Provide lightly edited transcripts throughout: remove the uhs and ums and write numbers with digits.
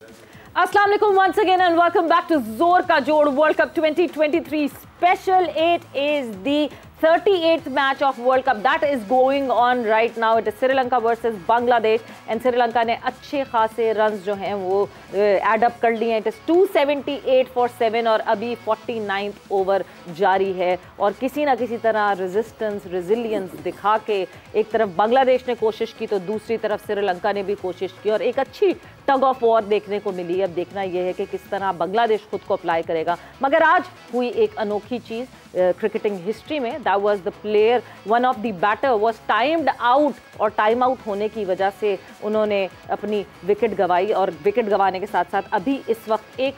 Assalamu alaikum once again and welcome back to Zor Ka Jod World Cup 2023 Special. It is the 38th match of World Cup that is going on right now. It is Sri Lanka versus Bangladesh and Sri Lanka ने अच्छे खासे runs जो हैं वो add up कर लिए हैं. It is 278 for 7 और अभी 49th ओवर जारी है और किसी ना किसी तरह रेजिस्टेंस resilience दिखा के एक तरफ बांग्लादेश ने कोशिश की तो दूसरी तरफ श्रीलंका ने भी कोशिश की और एक अच्छी टग ऑफ वॉर देखने को मिली. अब देखना यह है कि किस तरह बांग्लादेश खुद को अप्लाई करेगा. मगर आज हुई एक अनोखी चीज़ क्रिकेटिंग हिस्ट्री में. That was the player, one of the batter was timed out और टाइम आउट होने की वजह से उन्होंने अपनी विकेट गंवाई और विकेट गंवाने के साथ साथ अभी इस वक्त एक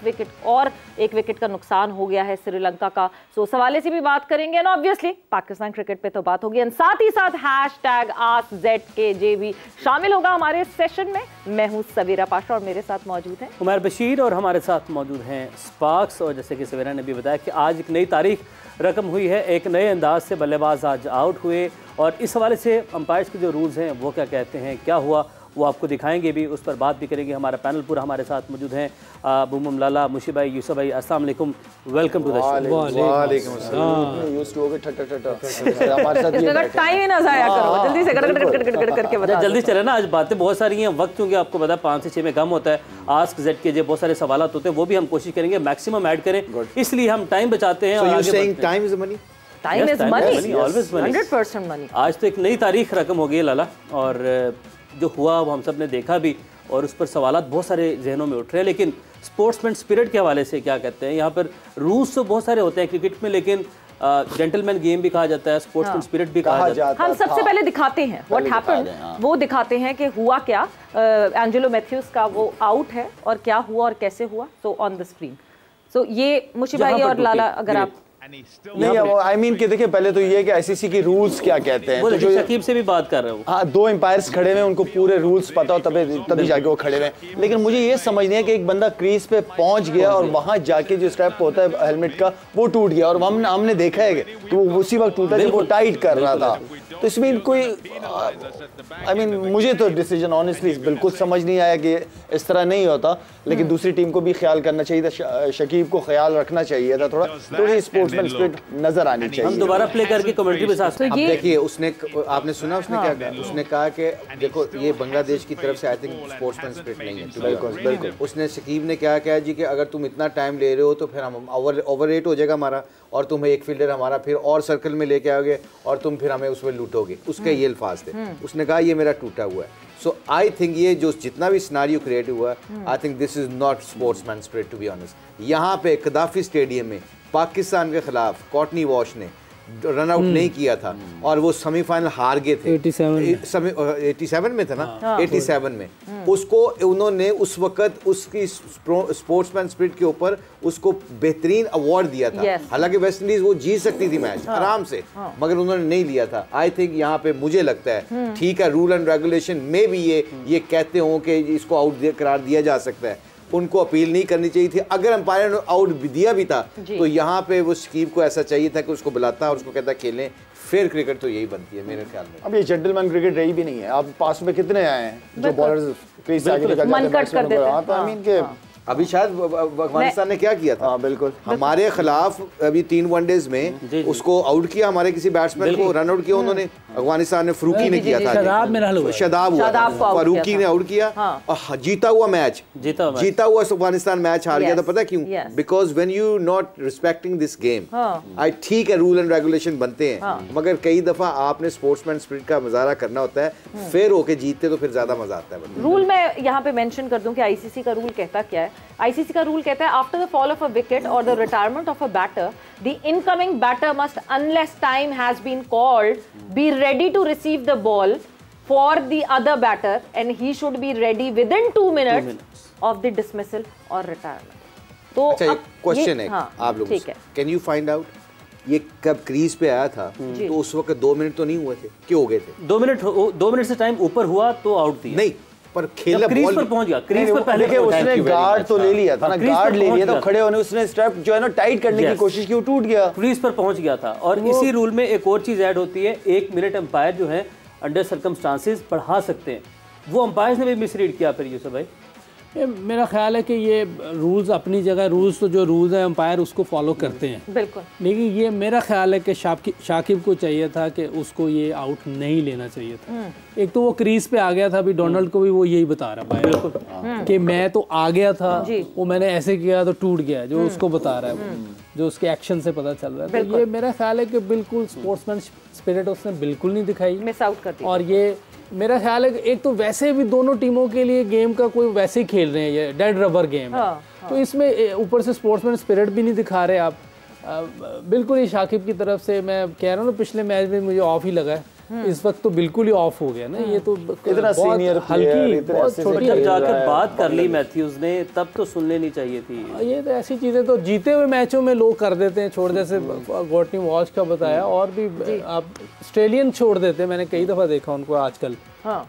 विकेट का नुकसान हो गया है श्रीलंका का. सो इस हवाले से भी बात करेंगे एंड ऑब्वियसली पाकिस्तान क्रिकेट पे तो बात होगी एंड साथ ही साथ #AskZKJ भी शामिल होगा हमारे सेशन में. मैं हूँ सवेरा पाशा और मेरे साथ मौजूद हैं उमर बशीर और हमारे साथ मौजूद हैं स्पार्क्स. और जैसे कि सवेरा ने भी बताया कि आज एक नई तारीख रकम हुई है, एक नए अंदाज से बल्लेबाज आज आउट हुए और इस हवाले से अंपायर्स के जो रूल्स हैं वो क्या कहते हैं, क्या हुआ वो आपको दिखाएंगे भी, उस पर बात भी करेंगे. हमारा पैनल पूरा हमारे साथ मौजूद हैं. बुमम लाला, मुशी भाई, यूसुफ भाई, अस्सलाम वालेकुम, वेलकम टू द शो. वालेकुम अस्सलाम. यूज्ड टू हो गए हमारे साथ ये टाइम ही ना जाया करो, जल्दी से गड़ करके बता. जल्दी चले ना, आज बातें बहुत सारी हैं, वक्त क्योंकि आपको पता है 5 से 6 में कम होता है. आस्क ZKJ बहुत सारे सवाल होते हैं, वो भी हम कोशिश करेंगे मैक्सिमम ऐड करें, इसलिए हम टाइम बचाते हैं. Time is money. Time is money, always money, 100% money. आज तो एक नई तारीख रकम हो गई है लाला और जो हुआ वो हम सब ने देखा भी और उस पर सवालात बहुत सारे जहनों में उठ रहे हैं. लेकिन स्पोर्ट्समैन स्पिरिट के हवाले से क्या कहते हैं? यहाँ पर रूल्स तो बहुत सारे होते हैं क्रिकेट में, लेकिन जेंटलमैन गेम भी कहा जाता है, स्पोर्ट्समैन स्पिरिट भी कहा जाता है. हम सबसे पहले दिखाते हैं व्हाट हैपेंड, वो दिखाते हैं कि हुआ क्या. एंजेलो मैथ्यूज का वो आउट है और क्या हुआ और कैसे हुआ. So on the screen. So ये मुशी भाई और लाला अगर आप नहीं, आई मीन कि देखिए पहले तो ये कि आईसीसी की रूल्स क्या कहते हैं. तो शकीब से भी बात कर रहे हो. हाँ, 2 एम्पायर्स खड़े हुए, उनको पूरे रूल्स पता हो तभी जाके वो खड़े हुए. लेकिन मुझे ये समझ नहीं है कि एक बंदा क्रीज पे पहुंच गया और वहां जाके जो स्ट्रैप होता है हेलमेट का वो टूट गया और हमने देखा है कि वो उसी वक्त टूटा जब वो टाइट कर रहा था. तो इसमें कोई आई मीन मुझे तो डिसीजन ऑनेस्टली बिल्कुल समझ नहीं आया कि इस तरह नहीं होता. लेकिन दूसरी टीम को भी ख्याल करना चाहिए था, शकीब को ख्याल रखना चाहिए था, थोड़ी स्पोर्ट्समैन स्पिरिट नजर आनी चाहिए. हम दोबारा प्ले करके कमेंट्री पे साथ. अब देखिए उसने, आपने सुना उसने क्या कहा? उसने कहा कि देखो ये बांग्लादेश की तरफ से आई थिंक स्पोर्ट्समैन स्पिरिट नहीं है. बिल्कुल. उसने शकीब ने क्या कहा जी कि अगर तुम इतना टाइम ले रहे हो तो फिर हम ओवर रेट हो जाएगा हमारा और तुम एक फील्डर हमारा फिर और सर्कल में लेके आओगे और तुम फिर हमें उसमें लूटोगे. उसके ये अल्फाज थे. उसने कहा ये मेरा टूटा हुआ है. सो आई थिंक ये जो जितना भी सिनारियो क्रिएट हुआ, I think this is not sportsman spirit to be honest. यहाँ पे कदाफी स्टेडियम में पाकिस्तान के खिलाफ कॉटनी वॉश ने रन आउट नहीं किया था और वो सेमीफाइनल हार गए थे 87 में था ना. 87 में उसको उन्होंने उस वक्त उसकी स्पोर्ट्समैन स्पिरिट के ऊपर उसको बेहतरीन अवार्ड दिया था. हालांकि वेस्ट इंडीज वो जीत सकती थी मैच आराम से, मगर उन्होंने नहीं लिया था. आई थिंक यहाँ पे मुझे लगता है ठीक है, रूल एंड रेगुलेशन में भी ये कहते हो कि इसको आउट करार दिया जा सकता है. उनको अपील नहीं करनी चाहिए थी. अगर अंपायर ने आउट दिया भी था तो यहाँ पे वो शकीब को ऐसा चाहिए था कि उसको बुलाता और उसको कहता खेलें. फिर क्रिकेट तो यही बनती है मेरे ख्याल में. अब ये जेंटलमैन क्रिकेट रही भी नहीं है. आप पास में कितने आए हैं जो बॉलर्स क्रीज से आगे निकल जाते हैं. अभी शायद अफगानिस्तान ने क्या किया था. बिल्कुल हमारे खिलाफ अभी 3 वनडेज में उसको आउट किया, हमारे किसी बैट्समैन को रन आउट किया उन्होंने. अफगानिस्तान ने फरूकी ने किया था, शादाब हुआ, फरूकी ने आउट किया और जीता हुआ अफगानिस्तान मैच हार गया था. पता क्यों? Because when you not respecting this game, I ठीक है रूल एंड रेगुलेशन बनते हैं, मगर कई दफा आपने स्पोर्ट्समैन स्पिरिट का मुजाहरा करना होता है. फेयर होके जीतते तो फिर ज्यादा मजा आता है. रूल में यहाँ पे मेंशन कर दूं कि आईसीसी का रूल कहता क्या है. आईसीसी का रूल कहता है after the fall of a wicket और the retirement of a batter, the incoming batter must unless time has been called be ready to receive the ball for the other batter end he should be ready within 2 minutes of the dismissal और retirement. तो अच्छा एक question है आप लोगों से, can you find out ये कब क्रीज पे आया था? तो उस वक्त 2 मिनट तो नहीं हुए थे, क्यों हो गए थे? 2 मिनट से टाइम ऊपर हुआ तो आउट दिया नहीं, पर खेला क्रीज पर पहुंच गया. क्रीज पर पहले उसने गार्ड तो ले लिया था ना, गार्ड ले लिया था, खड़े होने उसने स्टेप जो है ना टाइट करने की कोशिश की, वो टूट गया. क्रीज पर पहुंच गया था. और इसी रूल में एक और चीज ऐड होती है, 1 मिनट अंपायर जो है अंडर सर्कमस्टांसेस बढ़ा सकते हैं. वो अंपायर्स ने भी मिसरीड किया फिर यूसुफ भाई. मेरा ख्याल है कि ये रूल्स अपनी जगह, रूल्स तो जो रूल्स हैं अंपायर उसको फॉलो करते हैं बिल्कुल, लेकिन ये मेरा ख्याल है कि शाकिब को चाहिए था कि उसको ये आउट नहीं लेना चाहिए था। एक तो वो क्रीज पे आ गया था, अभी डोनाल्ड को भी वो यही बता रहा है कि मैं तो आ गया था, वो मैंने ऐसे किया तो टूट गया, जो उसको बता रहा है, जो उसके एक्शन से पता चल रहा है। तो ये मेरा ख्याल है कि बिल्कुल स्पोर्ट्समैन स्पिरिट उसने बिल्कुल नहीं दिखाई, मिस आउट कर दिया। और ये मेरा ख्याल है कि एक तो वैसे भी दोनों टीमों के लिए गेम का कोई वैसे ही खेल रहे हैं, ये डेड रबर गेम है। तो इसमें ऊपर से स्पोर्ट्समैन स्पिरिट भी नहीं दिखा रहे आप। बिल्कुल ही शाकिब की तरफ से मैं कह रहा हूँ ना, पिछले मैच में मुझे ऑफ ही लगा है, इस वक्त तो बिल्कुल ही ऑफ हो गया ना। ये तो इतना सीनियर हल्की, बहुत छोटी, जब जाकर बात कर ली मैथ्यूज ने तब तो सुन लेनी चाहिए थी। ये तो ऐसी चीजें तो जीते हुए मैचों में लोग कर देते हैं, छोड़, जैसे गॉटनी वॉच का बताया, और भी आप ऑस्ट्रेलियन छोड़ देते हैं, मैंने कई दफा देखा उनको आजकल। हाँ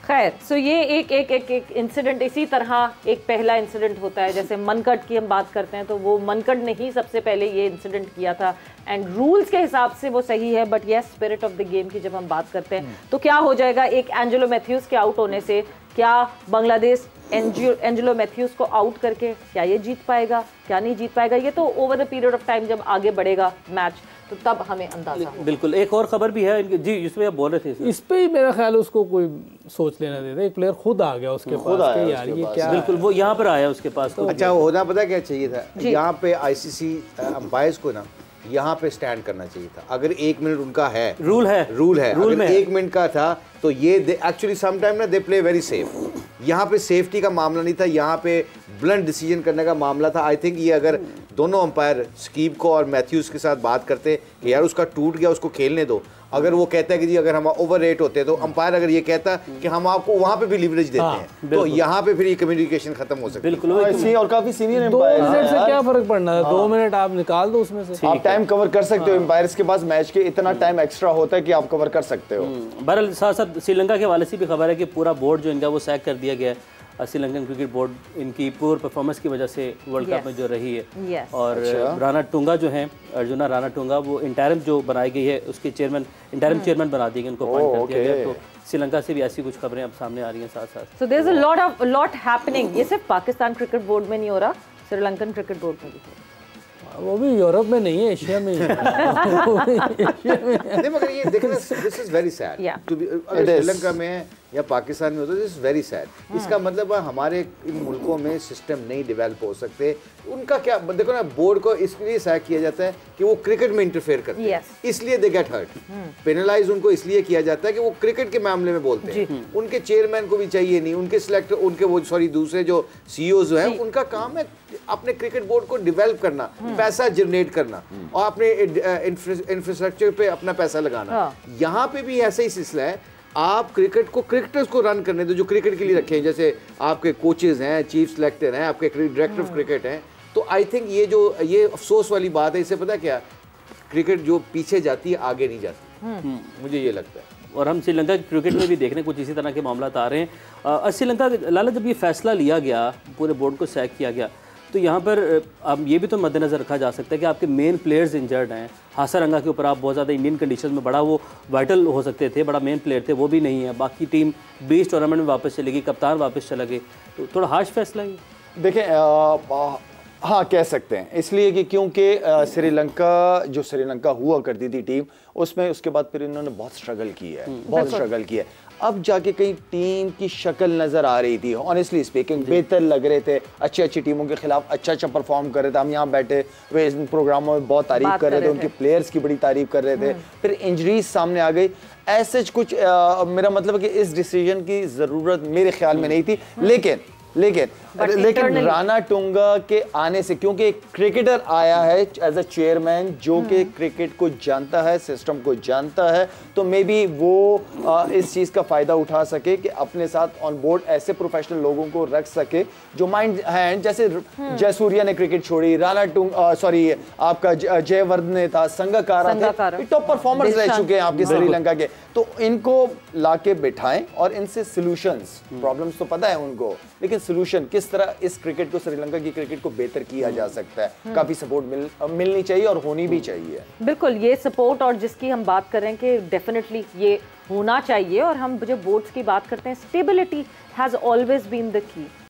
खैर, सो ये एक इंसिडेंट, इसी तरह एक पहला इंसिडेंट होता है, जैसे मनकट की हम बात करते हैं तो वो मनकट ने ही सबसे पहले ये इंसिडेंट किया था, एंड रूल्स के हिसाब से वो सही है, but yes spirit of the game की जब हम बात करते हैं तो क्या हो जाएगा, एक एंजेलो मैथ्यूज के आउट होने से क्या बांग्लादेश एंजेलो मैथ्यूज को आउट करके क्या ये जीत पाएगा, क्या नहीं जीत पाएगा, ये तो over the period of time जब आगे बढ़ेगा मैच तो तब हमें अंदाजा होगा। बिल्कुल, एक और खबर भी है जी जिसमें आप बोल रहे थे, इस पे ही मेरा ख्याल उसको कोई सोच लेना देता, एक प्लेयर खुद आ गया उसके पास कि यार ये क्या, बिल्कुल वो यहाँ पर आया उसके पास। तो अच्छा होना पता क्या चाहिए था, यहाँ पे आईसीसी अंपायर्स को ना यहाँ पे स्टैंड करना चाहिए था। अगर 1 मिनट उनका है, रूल है अगर 1 मिनट का था तो ये एक्चुअली समटाइम ना दे प्ले वेरी सेफ। यहाँ पे सेफ्टी का मामला नहीं था, यहाँ पे ब्लंट डिसीजन करने का मामला था। आई थिंक ये अगर दोनों अंपायर स्कीप को और मैथ्यूज के साथ बात करते कि यार उसका टूट गया, उसको खेलने दो, अगर वो कहता है कि जी अगर हम ओवर रेट होते हैं, तो अंपायर अगर ये कहता कि हम आपको वहां पे भी लिवरेज देते हैं, तो यहाँ पे फिर ये कम्युनिकेशन खत्म हो सकती है। बिल्कुल, और काफी सीनियर 2 मिनट से क्या फर्क पड़ना है, 2 मिनट आप निकाल दो उसमें से, आप टाइम कवर कर सकते हो। एम्पायर्स के पास मैच के इतना टाइम एक्स्ट्रा होता है कि आप कवर कर सकते हो। बहरहाल साथ साथ श्रीलंका के हवाले से भी खबर है कि पूरा बोर्ड जो इनका वो सैक कर दिया गया है। श्रीलंकन क्रिकेट बोर्ड इनकी पुअर परफॉर्मेंस की वजह से वर्ल्ड कप में जो रही है, और राणा टुंगा जो हैं, अर्जुना राणा टुंगा, वो इंटरिम जो बनाई गई है उसके चेयरमैन, इंटरिम चेयरमैन बना दी गई, उनको अपॉइंट कर दिया गया। तो श्रीलंका से भी ऐसी कुछ खबरें अब सामने आ रही हैं साथ साथ। So there is a lot happening. ये सिर्फ पाकिस्तान क्रिकेट बोर्ड में नहीं हो रहा, श्रीलंकन क्रिकेट बोर्ड में भी हो रहा। वो भी यूरोप में नहीं है, एशिया में ही है। नहीं मगर ये देखना, this is very sad to be, अगर श्रीलंका में है या पाकिस्तान में हो तो दिस इज वेरी सैड। इसका मतलब है हमारे इन मुल्कों में सिस्टम नहीं डेवलप हो सकते। उनका क्या, देखो ना, बोर्ड को इसलिए सैक किया जाता है कि वो क्रिकेट में इंटरफेयर करते हैं, इसलिए दे गेट हर्ट। पेनलाइज उनको इसलिए किया जाता है कि वो क्रिकेट के मामले में बोलते हैं। उनके चेयरमैन को भी चाहिए नहीं, उनके सिलेक्टर, उनके वो सॉरी दूसरे जो सीईओ जो है, उनका काम है अपने क्रिकेट बोर्ड को डेवलप करना, पैसा जनरेट करना और अपने इंफ्रास्ट्रक्चर पे अपना पैसा लगाना। यहाँ पे भी ऐसा ही सिलसिला है। आप क्रिकेट को क्रिकेटर्स को रन करने दो जो क्रिकेट के लिए रखे हैं, जैसे आपके कोचेज हैं, चीफ सिलेक्टर हैं, आपके डायरेक्टर ऑफ क्रिकेट हैं। तो आई थिंक ये अफसोस वाली बात है। इससे पता क्या, क्रिकेट जो पीछे जाती है आगे नहीं जाती, मुझे ये लगता है। और हम श्रीलंका के क्रिकेट में भी देखने कुछ इसी तरह के मामला आ रहे हैं। श्रीलंका लाला जब ये फैसला लिया गया, पूरे बोर्ड को सैक किया गया, तो यहाँ पर अब ये भी तो मद्देनज़र रखा जा सकता है कि आपके मेन प्लेयर्स इंजर्ड हैं। हासारंगा के ऊपर आप बहुत ज़्यादा इंडियन कंडीशन में बड़ा वो वाइटल हो सकते थे, बड़ा मेन प्लेयर थे, वो भी नहीं है। बाकी टीम 20 टूर्नामेंट में वापस चलेगी, कप्तान वापस चला गए, तो थोड़ा हार्श फैसला है। देखें, हाँ कह सकते हैं, इसलिए कि क्योंकि श्रीलंका हुआ करती थी टीम, उसमें उसके बाद फिर इन्होंने बहुत स्ट्रगल किया है, बहुत स्ट्रगल किया है। अब जाके कहीं टीम की शक्ल नजर आ रही थी, ऑनेस्टली स्पीकिंग बेहतर लग रहे थे, अच्छी टीमों के खिलाफ अच्छा परफॉर्म कर रहे थे। हम यहाँ बैठे हुए इन प्रोग्रामों में बहुत तारीफ कर रहे थे, उनके प्लेयर्स की बड़ी तारीफ कर रहे थे। फिर इंजरीज सामने आ गई, ऐसे कुछ मेरा मतलब है कि इस डिसीजन की जरूरत मेरे ख्याल में नहीं थी। लेकिन राणा टुंगा के आने से, क्योंकि एक क्रिकेटर आया है एज अ चेयरमैन जो कि क्रिकेट को जानता है, सिस्टम को जानता है, तो मे बी वो इस चीज़ का फ़ायदा उठा सके कि अपने साथ ऑन बोर्ड ऐसे प्रोफेशनल लोगों को रख सके जो माइंड हैंड, जैसे जयसूर्या ने क्रिकेट छोड़ी, राणा सॉरी आपका जयवर्धने था, संगकारा थे, टॉप परफॉर्मर्स रह चुके हैं आपके श्रीलंका के। तो इनको लाके बिठाएं और इनसे सॉल्यूशंस, प्रॉब्लम्स तो पता है उनको, लेकिन सॉल्यूशन किस तरह इस क्रिकेट को, श्रीलंका की क्रिकेट को बेहतर किया जा सकता है, काफी सपोर्ट मिलनी चाहिए और होनी भी चाहिए। बिल्कुल, ये सपोर्ट और जिसकी हम बात करें कि डेफिनेटली ये होना चाहिए। और हम जो बोर्ड्स की बात करते हैं, stability has always been the की।